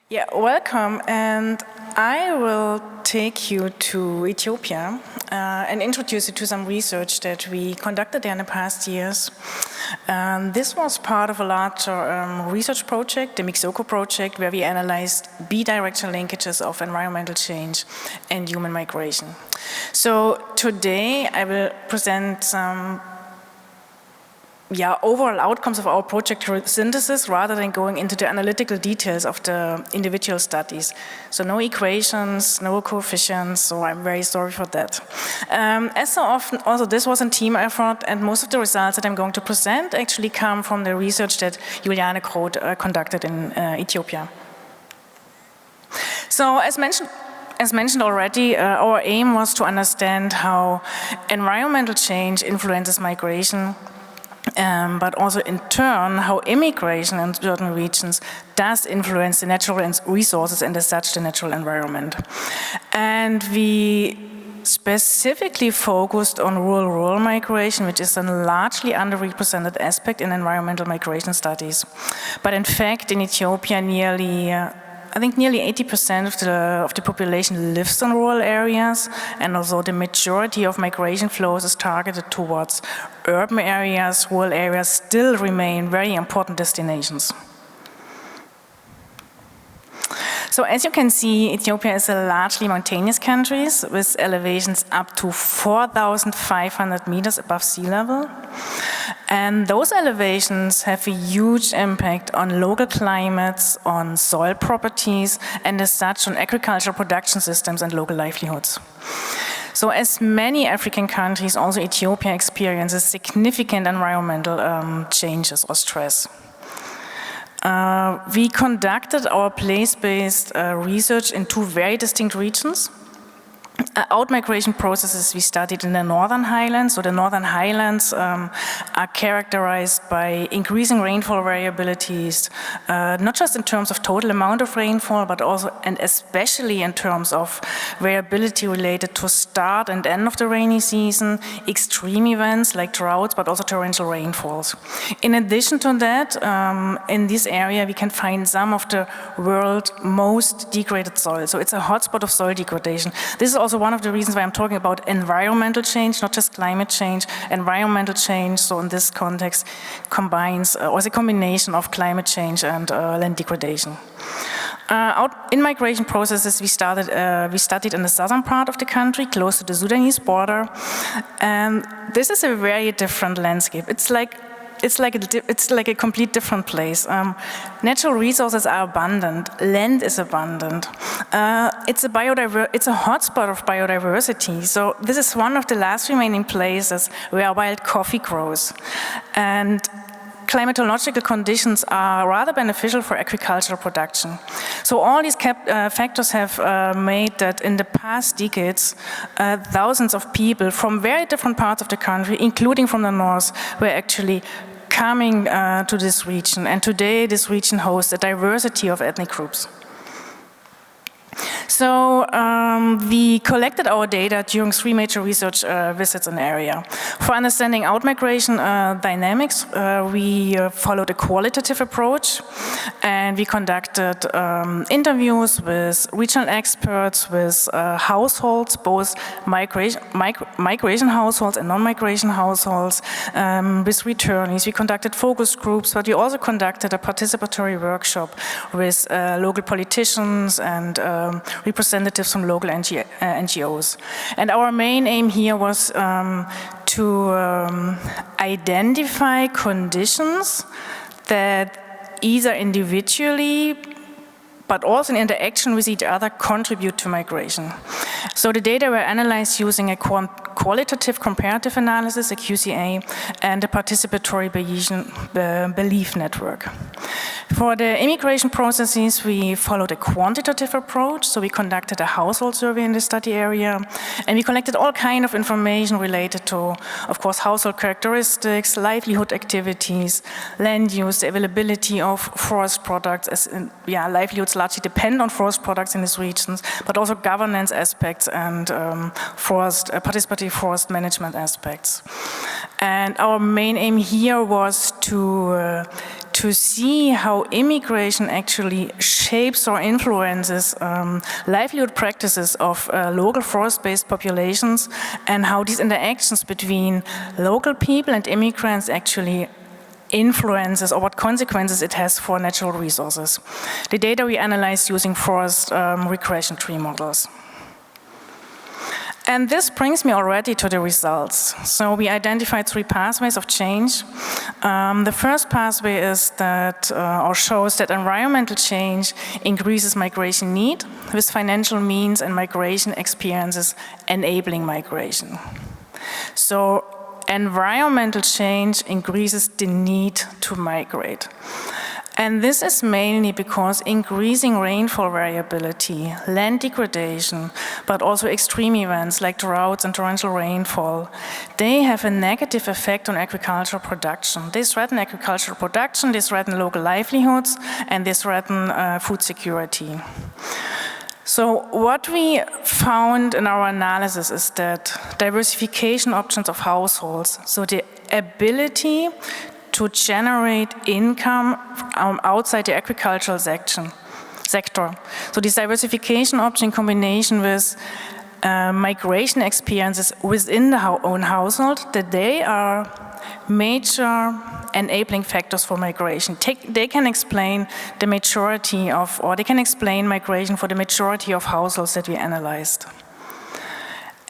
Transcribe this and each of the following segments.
Yeah, welcome, and I will take you to Ethiopia and introduce you to some research that we conducted there in the past years. This was part of a larger research project, the Mixoko project, where we analyzed bidirectional linkages of environmental change and human migration. So today I will present some overall outcomes of our project synthesis rather than going into the analytical details of the individual studies. So no equations, no coefficients, so I'm very sorry for that. As so often, also this was a team effort, and most of the results that I'm going to present actually come from the research that Juliane Groth conducted in Ethiopia. So as mentioned already, our aim was to understand how environmental change influences migration, but also in turn how immigration in certain regions does influence the natural resources and as such the natural environment. And we specifically focused on rural migration, which is a largely underrepresented aspect in environmental migration studies. But in fact, in Ethiopia, I think nearly 80% of the population lives in rural areas, and although the majority of migration flows is targeted towards urban areas, rural areas still remain very important destinations. So as you can see, Ethiopia is a largely mountainous country with elevations up to 4,500 meters above sea level. And those elevations have a huge impact on local climates, on soil properties, and as such on agricultural production systems and local livelihoods. So as many African countries, also Ethiopia experiences significant environmental changes or stress. We conducted our place-based research in two very distinct regions. Outmigration processes we studied in the northern Highlands. So the northern Highlands are characterized by increasing rainfall variabilities, not just in terms of total amount of rainfall, but also and especially in terms of variability related to start and end of the rainy season, extreme events like droughts, but also torrential rainfalls. In addition to that, in this area we can find some of the world's most degraded soil. So it's a hotspot of soil degradation. This is also one of the reasons why I'm talking about environmental change, not just climate change. Environmental change, so in this context, combines or is a combination of climate change and land degradation. In migration processes, we studied in the southern part of the country, close to the Sudanese border, and this is a very different landscape. It's like a complete different place. Natural resources are abundant. Land is abundant. It's a hotspot of biodiversity. So this is one of the last remaining places where wild coffee grows. And climatological conditions are rather beneficial for agricultural production. So all these factors have made that in the past decades, thousands of people from very different parts of the country, including from the north, were actually coming to this region. And today this region hosts a diversity of ethnic groups. So we collected our data during 3 major research visits in the area. For understanding outmigration dynamics, we followed a qualitative approach, and we conducted interviews with regional experts, with households, both migration households and non-migration households, with returnees. We conducted focus groups, but we also conducted a participatory workshop with local politicians and representatives from local NGOs. And our main aim here was to identify conditions that either individually but also in interaction with each other contribute to migration. So the data were analyzed using a qualitative comparative analysis, a QCA, and a participatory belief network. For the immigration processes, we followed a quantitative approach. So we conducted a household survey in the study area, and we collected all kinds of information related to, of course, household characteristics, livelihood activities, land use, the availability of forest products, as livelihoods largely depend on forest products in these regions, but also governance aspects and participatory forest management aspects. And our main aim here was to to see how immigration actually shapes or influences livelihood practices of local forest-based populations, and how these interactions between local people and immigrants actually influences or what consequences it has for natural resources. The data we analyzed using forest regression tree models. And this brings me already to the results. So we identified 3 pathways of change. The first pathway is that, or shows that environmental change increases migration need, with financial means and migration experiences enabling migration. So environmental change increases the need to migrate. And this is mainly because increasing rainfall variability, land degradation, but also extreme events like droughts and torrential rainfall, they have a negative effect on agricultural production. They threaten agricultural production, they threaten local livelihoods, and they threaten food security. So what we found in our analysis is that diversification options of households, so the ability to generate income outside the agricultural sector. So this diversification option in combination with migration experiences within the own household, that they are major enabling factors for migration. They can explain the majority of, or they can explain migration for the majority of households that we analyzed.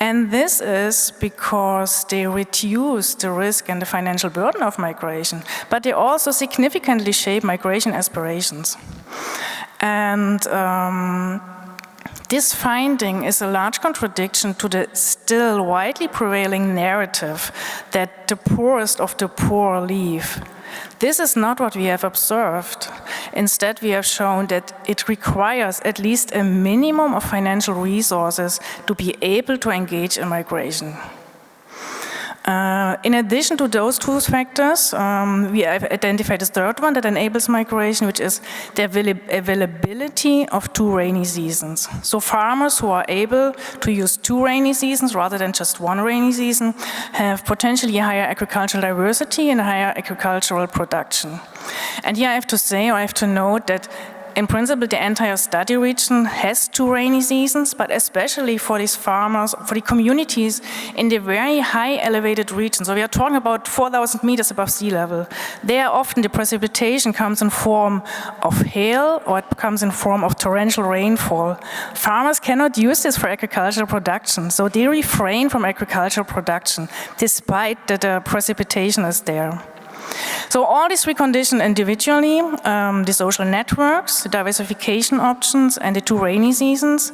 And this is because they reduce the risk and the financial burden of migration, but they also significantly shape migration aspirations. And this finding is a large contradiction to the still widely prevailing narrative that the poorest of the poor leave. This is not what we have observed. Instead, we have shown that it requires at least a minimum of financial resources to be able to engage in migration. In addition to those 2 factors, we have identified a third one that enables migration, which is the availability of 2 rainy seasons. So farmers who are able to use 2 rainy seasons rather than just 1 rainy season have potentially higher agricultural diversity and higher agricultural production. And here I have to say, or I have to note that in principle, the entire study region has 2 rainy seasons, but especially for these farmers, for the communities in the very high elevated regions. So we are talking about 4,000 meters above sea level. There often the precipitation comes in form of hail or it comes in form of torrential rainfall. Farmers cannot use this for agricultural production, so they refrain from agricultural production despite that the precipitation is there. So all these 3 conditions individually, the social networks, the diversification options, and the 2 rainy seasons,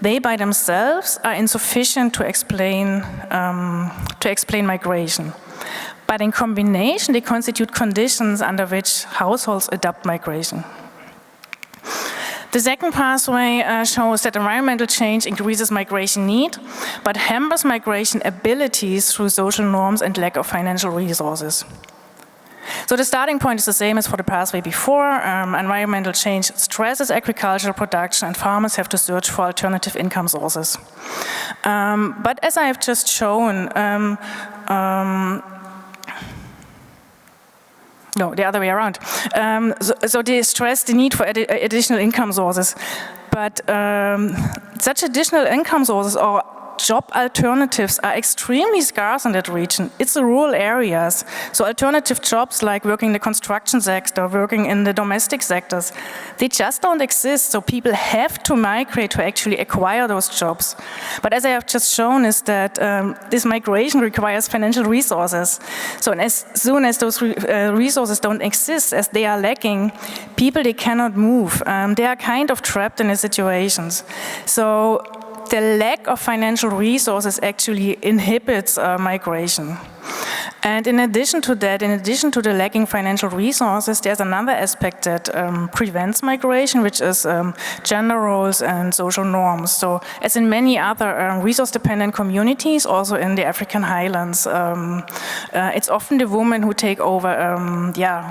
they by themselves are insufficient to explain migration. But in combination, they constitute conditions under which households adopt migration. The second pathway shows that environmental change increases migration need, but hampers migration abilities through social norms and lack of financial resources. So the starting point is the same as for the pathway before. Environmental change stresses agricultural production and farmers have to search for alternative income sources. But as I have just shown, no, the other way around. So they stress the need for additional income sources. But such additional income sources or job alternatives are extremely scarce in that region. It's the rural areas. So alternative jobs like working in the construction sector, working in the domestic sectors, they just don't exist. So people have to migrate to actually acquire those jobs. But as I have just shown is that this migration requires financial resources. So as soon as those resources don't exist, as they are lacking, people, they cannot move. They are kind of trapped in the situations. So the lack of financial resources actually inhibits migration. And in addition to that, in addition to the lacking financial resources, there's another aspect that prevents migration, which is gender roles and social norms. So as in many other resource-dependent communities, also in the African Highlands, it's often the women who take over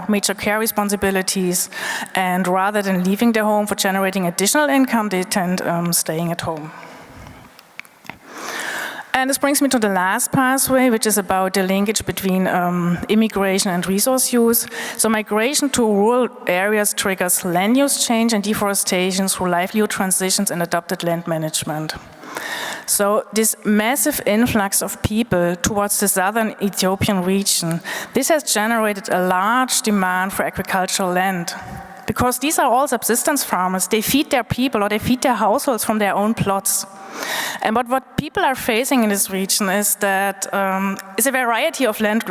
major care responsibilities, and rather than leaving their home for generating additional income, they tend staying at home. And this brings me to the last pathway, which is about the linkage between immigration and resource use. So migration to rural areas triggers land use change and deforestation through livelihood transitions and adopted land management. So this massive influx of people towards the southern Ethiopian region, this has generated a large demand for agricultural land. Because these are all subsistence farmers, they feed their people or they feed their households from their own plots. And what people are facing in this region is that is a variety of land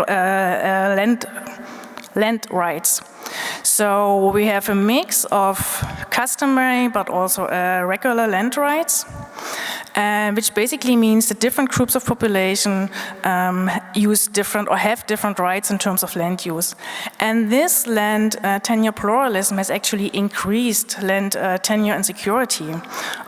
rights. So we have a mix of customary but also regular land rights, which basically means that different groups of population use different or have different rights in terms of land use. And this land tenure pluralism has actually increased land tenure insecurity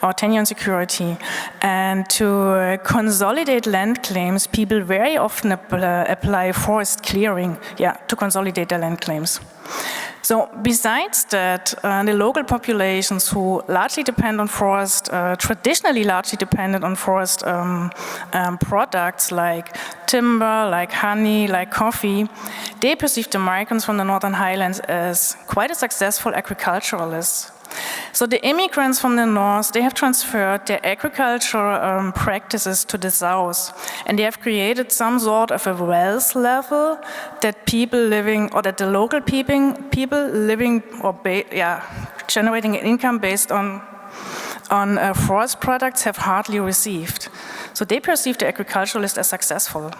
or tenure insecurity. And to consolidate land claims, people very often apply forest clearing, to consolidate their land claims. So besides that, the local populations who largely depend on forest, traditionally largely dependent on forest products like timber, like honey, like coffee, they perceive the migrants from the Northern Highlands as quite a successful agriculturalists. So the immigrants from the north, they have transferred their agricultural practices to the south, and they have created some sort of a wealth level that people living, or that the local people living, or generating an income based on forest products have hardly received. So they perceive the agriculturalist as successful.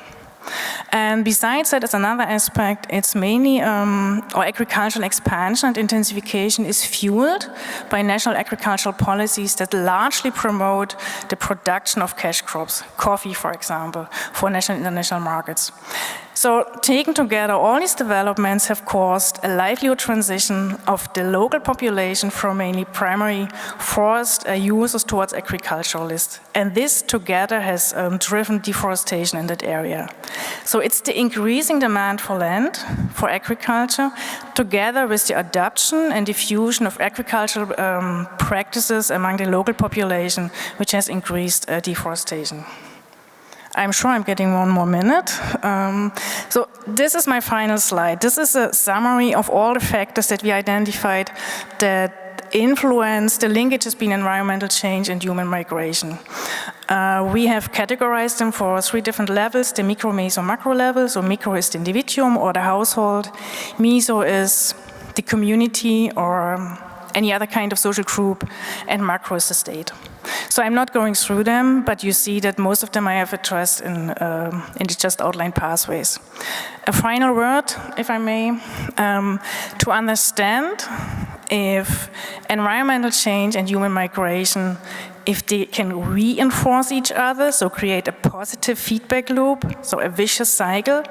And besides that, as another aspect, it's mainly, or agricultural expansion and intensification is fueled by national agricultural policies that largely promote the production of cash crops, coffee, for example, for national and international markets. So taken together, all these developments have caused a livelihood transition of the local population from mainly primary forest users towards agriculturalists. And this together has driven deforestation in that area. So it's the increasing demand for land, for agriculture, together with the adoption and diffusion of agricultural practices among the local population, which has increased deforestation. I'm sure I'm getting one more minute. So this is my final slide. This is a summary of all the factors that we identified that influence the linkages between environmental change and human migration. We have categorized them for 3 different levels, the micro, meso, macro level. So micro is the individuum or the household. Meso is the community or any other kind of social group, and macro is the state. So I'm not going through them, but you see that most of them I have addressed in the just outlined pathways. A final word, if I may, to understand if environmental change and human migration, if they can reinforce each other, so create a positive feedback loop, so a vicious cycle,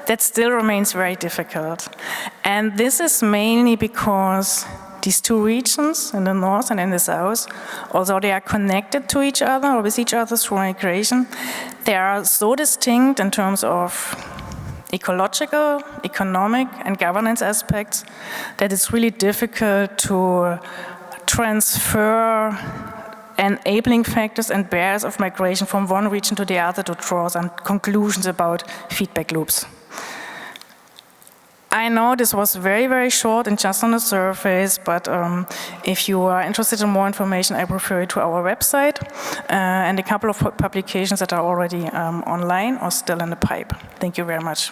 that still remains very difficult. And this is mainly because these 2 regions, in the north and in the south, although they are connected to each other or with each other through migration, they are so distinct in terms of ecological, economic, and governance aspects that it's really difficult to transfer enabling factors and barriers of migration from one region to the other to draw some conclusions about feedback loops. I know this was very, very short and just on the surface, but if you are interested in more information, I refer you to our website and a couple of publications that are already online or still in the pipe. Thank you very much.